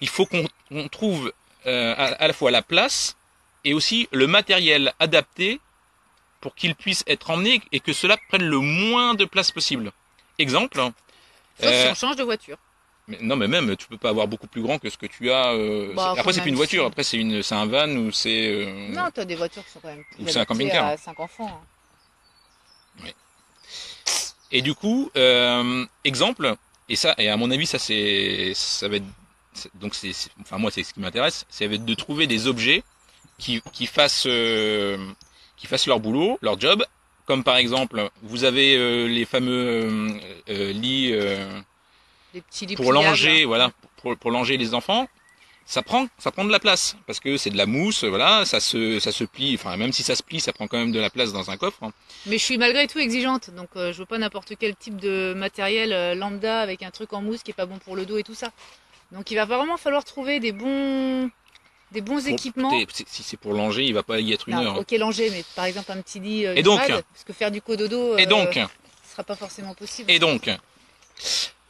il faut qu'on trouve à la fois la place et aussi le matériel adapté pour qu'il puisse être emmené et que cela prenne le moins de place possible. exemple. Sauf si on change de voiture. Mais, non, mais même, tu peux pas avoir beaucoup plus grand que ce que tu as. Bah, Après, c'est plus une voiture. si. Après, c'est un van ou c'est. Non, t'as des voitures qui sont quand même Ou plus c'est un adaptées camping-car. à 5 enfants. Hein. Ouais. Et du coup, exemple. Et à mon avis, ça va être. Donc enfin moi, c'est ce qui m'intéresse. Ça va être de trouver des objets qui fassent leur boulot, leur job. Comme par exemple, vous avez les fameux lits. Les petits lits Pour pliables. langer, voilà, pour langer les enfants, ça prend de la place parce que c'est de la mousse, voilà, ça se plie, enfin même si ça se plie, ça prend quand même de la place dans un coffre. Hein. Mais je suis malgré tout exigeante, donc je veux pas n'importe quel type de matériel lambda avec un truc en mousse qui est pas bon pour le dos et tout ça. Donc il va vraiment falloir trouver des bons équipements. Si c'est pour langer, il va pas y être une Non, heure. Hein. ok langer, mais par exemple un petit lit Et donc, parce que faire du cododo, et donc, ce sera pas forcément possible. et donc,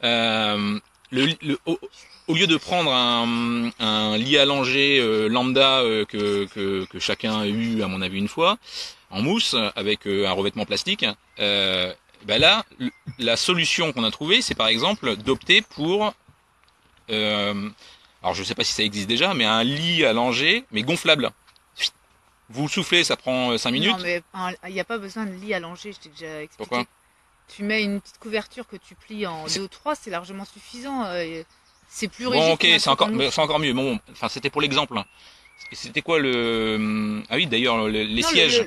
au lieu de prendre un lit à langer lambda que chacun a eu à mon avis une fois en mousse avec un revêtement plastique, bah là la solution qu'on a trouvée c'est par exemple d'opter pour alors je sais pas si ça existe déjà mais un lit à langer mais gonflable. Vous soufflez, ça prend 5 minutes. Non mais il n'y a pas besoin de lit à langer, je t'ai déjà expliqué. Pourquoi? Tu mets une petite couverture que tu plies en 2 ou 3, c'est largement suffisant. C'est plus rigide. Bon, ok, c'est encore mieux. Bon, enfin, c'était pour l'exemple. C'était quoi le ah oui, d'ailleurs, les non, sièges.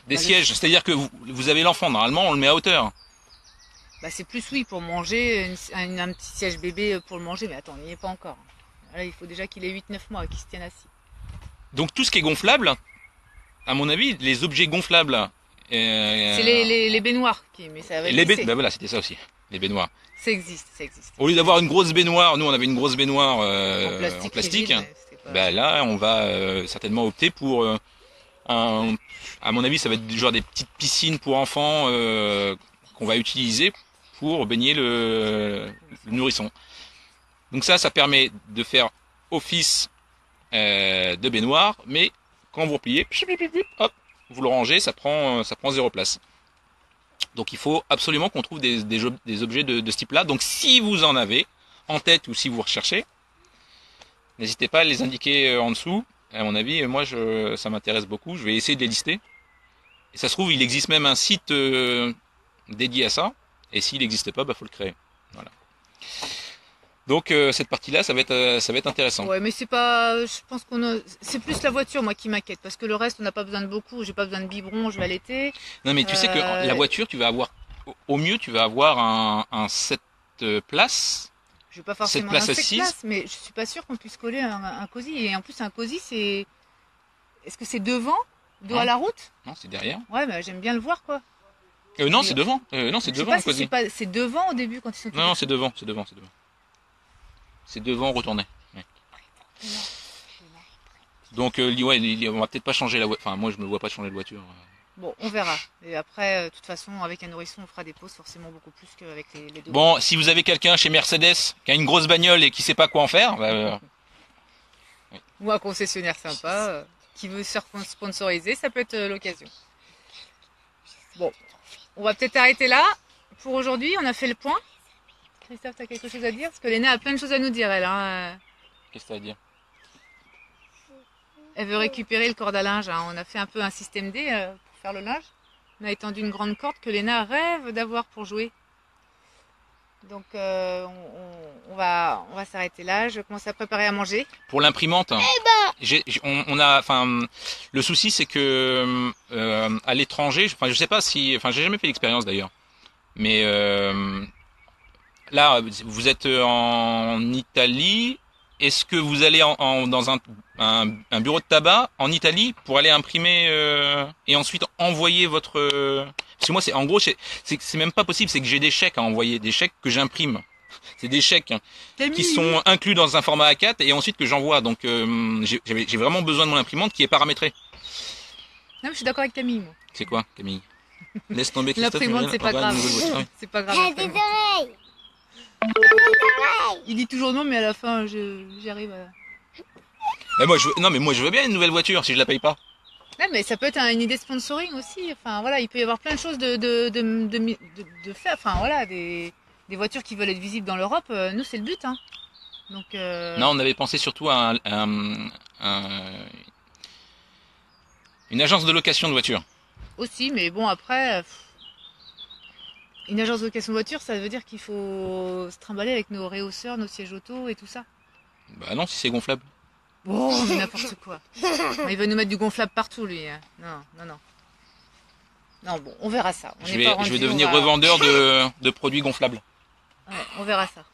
Des sièges, c'est-à-dire que vous avez l'enfant. Normalement, on le met à hauteur. Bah, c'est plus oui pour manger, un petit siège bébé pour le manger, mais attends, on n'y est pas encore. Là, il faut déjà qu'il ait 8-9 mois, qu'il se tienne assis. Donc tout ce qui est gonflable, à mon avis, les objets gonflables. C'est les baignoires mais ça va ben voilà, c'était ça aussi, les baignoires. Ça existe. Au lieu d'avoir une grosse baignoire, nous on avait une grosse baignoire en plastique. Rigide, pas... Ben là, on va certainement opter pour à mon avis, ça va être genre des petites piscines pour enfants qu'on va utiliser pour baigner le nourrisson. Donc ça permet de faire office de baignoire, mais quand vous repliez, hop, vous le rangez, ça prend 0 place. Donc il faut absolument qu'on trouve des objets de ce type-là. Donc si vous en avez en tête ou si vous recherchez, n'hésitez pas à les indiquer en dessous. À mon avis, moi ça m'intéresse beaucoup. Je vais essayer de les lister. Et ça se trouve, il existe même un site dédié à ça. Et s'il n'existe pas, faut le créer. Voilà. Donc cette partie-là, ça va être intéressant. Ouais, mais c'est pas, je pense c'est plus la voiture moi qui m'inquiète parce que le reste on n'a pas besoin de beaucoup. J'ai pas besoin de biberon, je vais allaiter. Non, mais tu sais que la voiture, tu vas avoir, au mieux, tu vas avoir un 7 places. Je veux pas forcément un 7 places, mais je suis pas sûre qu'on puisse coller un cosy. Et en plus un cosy, c'est, est-ce que c'est devant, dos à la route? Non, c'est derrière. Ouais, mais j'aime bien le voir quoi. Non, c'est devant. Non, c'est devant le cosy. C'est devant au début quand ils sont. Non, c'est devant. C'est devant, retourné. Ouais. Donc, ouais, on va peut-être pas changer la voiture. Enfin, moi, je me vois pas changer de voiture. Bon, on verra. Et après, de toute façon, avec un nourrisson, on fera des pauses forcément beaucoup plus qu'avec les deux. Bon, si vous avez quelqu'un chez Mercedes qui a une grosse bagnole et qui sait pas quoi en faire, ouais. Ou un concessionnaire sympa qui veut se sponsoriser, ça peut être l'occasion. Bon, on va peut-être arrêter là. Pour aujourd'hui, on a fait le point. Christophe, t'as quelque chose à dire? Parce que Léna a plein de choses à nous dire, elle. Hein. Qu'est-ce que t'as à dire? Elle veut récupérer le corde à linge. Hein. On a fait un peu un système D pour faire le linge. On a étendu une grande corde que Léna rêve d'avoir pour jouer. Donc on va s'arrêter là. Je commence à préparer à manger. Pour l'imprimante, le souci c'est que à l'étranger, je sais pas si, j'ai jamais fait l'expérience d'ailleurs, mais là, vous êtes en Italie. Est-ce que vous allez dans un bureau de tabac en Italie pour aller imprimer et ensuite envoyer votre... Parce que moi, en gros, c'est même pas possible. C'est que j'ai des chèques à envoyer, des chèques que j'imprime. C'est des chèques qui sont inclus dans un format A4 et ensuite que j'envoie. Donc, j'ai vraiment besoin de mon imprimante qui est paramétrée. Non, je suis d'accord avec Camille, moi. C'est quoi, Camille? Laisse tomber Christophe. L'imprimante, c'est pas grave. C'est pas grave. Des oreilles. Il dit toujours non, mais à la fin, j'y arrive à... Mais moi, je veux bien une nouvelle voiture si je la paye pas. Non, mais ça peut être une idée sponsoring aussi. Enfin, voilà, il peut y avoir plein de choses de faire. Enfin, voilà, des voitures qui veulent être visibles dans l'Europe. Nous, c'est le but, hein. Donc, Non, on avait pensé surtout à une agence de location de voitures. aussi, mais bon, après, une agence de location de voiture, ça veut dire qu'il faut se trimballer avec nos réhausseurs, nos sièges auto et tout ça. Bah non, si c'est gonflable. Oh, mais n'importe quoi. Non, il va nous mettre du gonflable partout, lui, hein. Non, non, non. Non, bon, on verra ça. On Je n'est vais, pas je rendu, vais on devenir va... revendeur de produits gonflables. Ouais, on verra ça.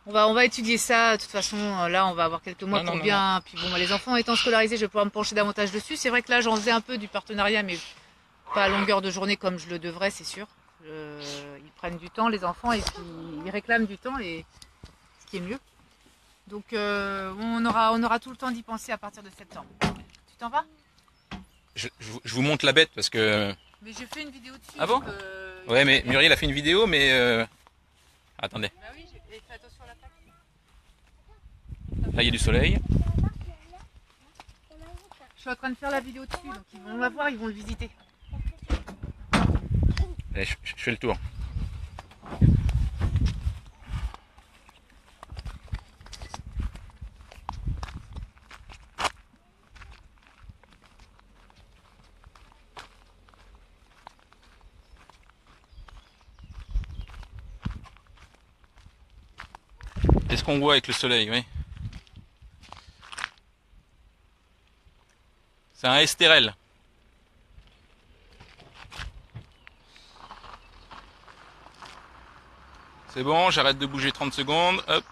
On va étudier ça. De toute façon, là, on va avoir quelques mois Non, non, pour non, bien. Puis bon, les enfants étant scolarisés, je vais pouvoir me pencher davantage dessus. C'est vrai que là, j'en faisais un peu du partenariat, mais pas à longueur de journée comme je le devrais, c'est sûr. Ils prennent du temps, les enfants, et puis ils réclament du temps, et ce qui est mieux. Donc, on aura tout le temps d'y penser à partir de septembre. Tu t'en vas? Je vous montre la bête parce que... Mais j'ai fait une vidéo dessus. Ah bon? Donc, Ouais, mais Muriel a fait une vidéo, mais... Attendez. Bah oui, fais attention à la plaque. Là, il y a du soleil. Je suis en train de faire la vidéo dessus, donc ils vont la voir, ils vont le visiter. Allez, je fais le tour. Qu'est-ce qu'on voit avec le soleil, oui. C'est un Estérel. C'est bon, j'arrête de bouger 30 secondes. Hop.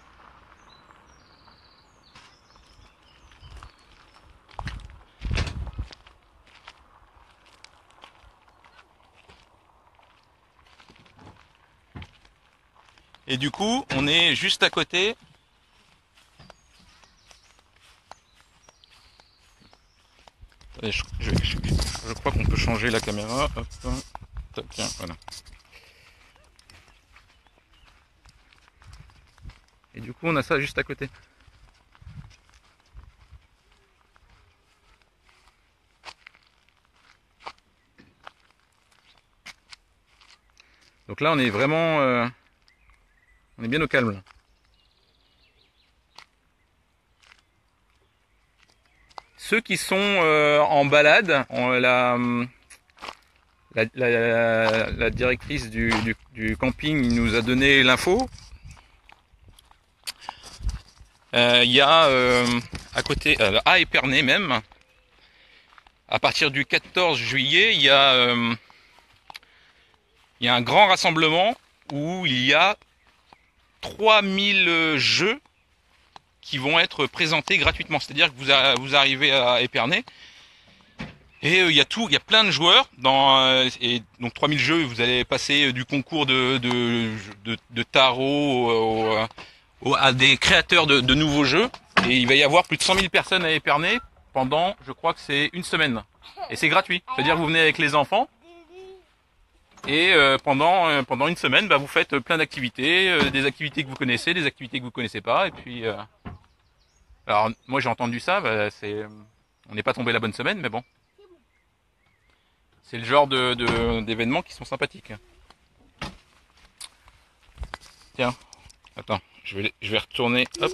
Et du coup, on est juste à côté. Attendez, je crois qu'on peut changer la caméra. Hop. Tac, tiens, voilà. Et du coup, on a ça juste à côté. Donc là, on est vraiment... on est bien au calme. Là. Ceux qui sont en balade, la directrice du camping nous a donné l'info. Il y a à côté, à Épernay même, à partir du 14 juillet, il y a un grand rassemblement où il y a 3000 jeux qui vont être présentés gratuitement. C'est-à-dire que vous arrivez à Épernay et il y a plein de joueurs et donc 3000 jeux. Vous allez passer du concours de tarot à des créateurs de nouveaux jeux et il va y avoir plus de 100 000 personnes à Épernay pendant, je crois que c'est une semaine et c'est gratuit. C'est-à-dire que vous venez avec les enfants. Et pendant une semaine, vous faites plein d'activités, des activités que vous connaissez, des activités que vous connaissez pas. Et puis, alors moi j'ai entendu ça, on n'est pas tombé la bonne semaine, mais bon, c'est le genre d'événements qui sont sympathiques. Tiens, attends, je vais retourner. Hop.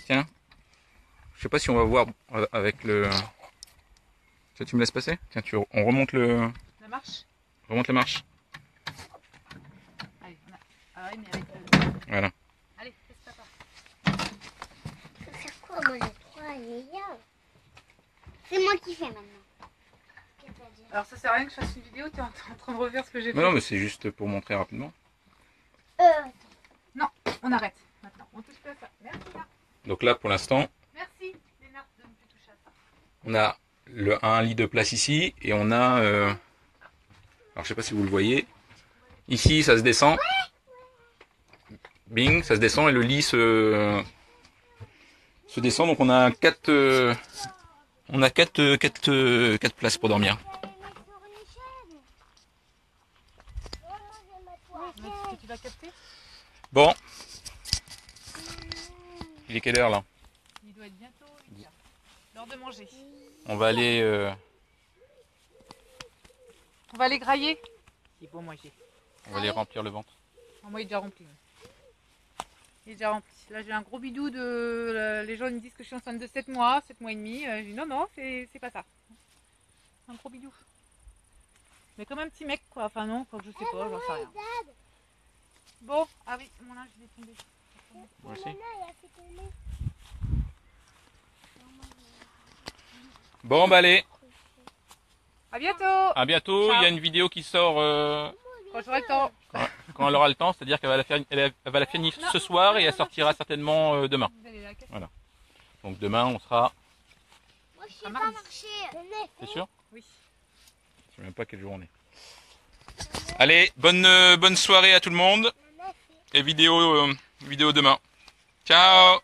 Tiens, je sais pas si on va voir avec le... Tu me laisses passer? Tiens, on remonte la marche. Remonte la marche. Allez, Ah oui, mais avec le... Voilà. Allez, laisse papa. Je vais faire quoi? Moi j'ai 3 milliards. C'est moi qui fais maintenant. Alors ça sert à rien que je fasse une vidéo, tu es en train de refaire ce que j'ai fait. Non, mais c'est juste pour montrer rapidement. Non, on arrête maintenant. On touche plus à ça. Merci. Donc là, pour l'instant, merci Léna de ne plus toucher à ça. on a un lit de place ici et on a... alors je sais pas si vous le voyez. Ici, ça se descend. Bing, ça se descend et le lit se descend. Donc on a 4 places pour dormir. l'as capté? Bon. Il est quelle heure là? Il doit être bientôt l'heure de manger. On va aller... On va aller grailler. Il est bon manger. On va aller remplir le ventre. Oh, moi il est déjà rempli. Il est déjà rempli. Là j'ai un gros bidou de... Les gens me disent que je suis enceinte de 7 mois, 7 mois et demi. Je dis non, non, c'est pas ça. Un gros bidou. Mais comme un petit mec quoi. Enfin non, quoi que je sais pas, j'en sais rien. Bon, ah oui, mon linge il est tombé. Moi aussi. Bon bah allez. À bientôt. À bientôt. Ciao. Il y a une vidéo qui sort Quand j'aurai le temps. quand elle aura le temps. C'est-à-dire qu'elle va la faire, elle va la finir ce soir et elle sortira certainement demain. Voilà. Donc demain on sera... Moi, je sais pas marcher. C'est sûr? Oui. Je sais même pas quel jour on est. Allez, bonne soirée à tout le monde. Et vidéo demain. Ciao!